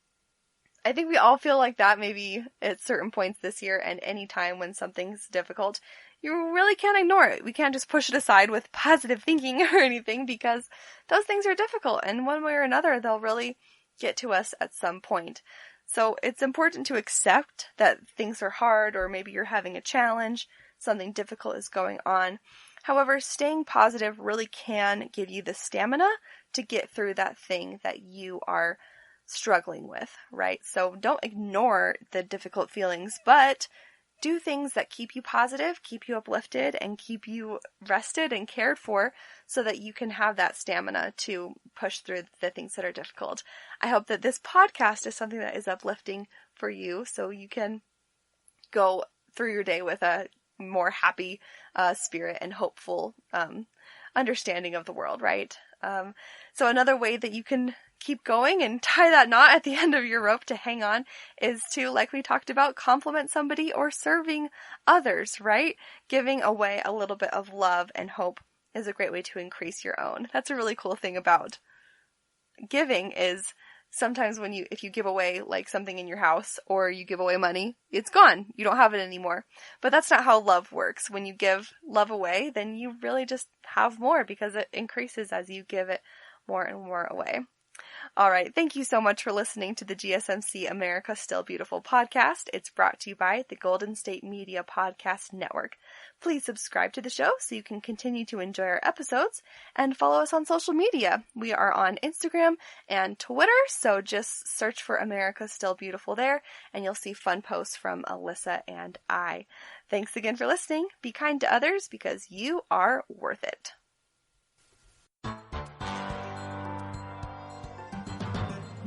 I think we all feel like that maybe at certain points this year, and any time when something's difficult, you really can't ignore it. We can't just push it aside with positive thinking or anything, because those things are difficult, and one way or another, they'll really get to us at some point. So it's important to accept that things are hard, or maybe you're having a challenge, something difficult is going on. However, staying positive really can give you the stamina to get through that thing that you are struggling with, right? So don't ignore the difficult feelings, but do things that keep you positive, keep you uplifted, and keep you rested and cared for, so that you can have that stamina to push through the things that are difficult. I hope that this podcast is something that is uplifting for you, so you can go through your day with a more happy spirit and hopeful understanding of the world, right? So another way that you can keep going and tie that knot at the end of your rope to hang on is to, like we talked about, compliment somebody or serving others, right? Giving away a little bit of love and hope is a great way to increase your own. That's a really cool thing about giving, is sometimes if you give away like something in your house, or you give away money, it's gone. You don't have it anymore. But that's not how love works. When you give love away, then you really just have more, because it increases as you give it more and more away. All right. Thank you so much for listening to the GSMC America Still Beautiful podcast. It's brought to you by the Golden State Media Podcast Network. Please subscribe to the show so you can continue to enjoy our episodes, and follow us on social media. We are on Instagram and Twitter, so just search for America Still Beautiful there, and you'll see fun posts from Alyssa and I. Thanks again for listening. Be kind to others, because you are worth it.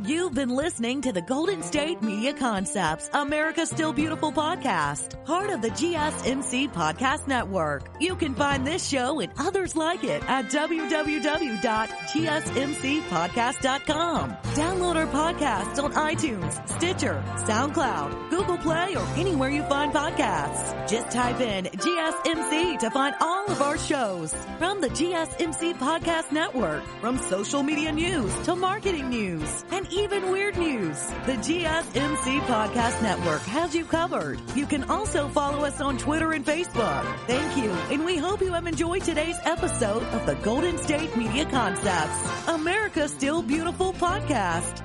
You've been listening to the Golden State Media Concepts America Still Beautiful podcast, part of the GSMC Podcast Network. You can find this show and others like it at www.gsmcpodcast.com. Download our podcasts on iTunes, Stitcher, SoundCloud, Google Play, or anywhere you find podcasts. Just type in GSMC to find all of our shows. From the GSMC Podcast Network, from social media news to marketing news, and even weird news, the GSMC Podcast Network has you covered. You can also follow us on Twitter and Facebook. Thank you, and we hope you have enjoyed today's episode of the Golden State Media Concepts America Still Beautiful podcast.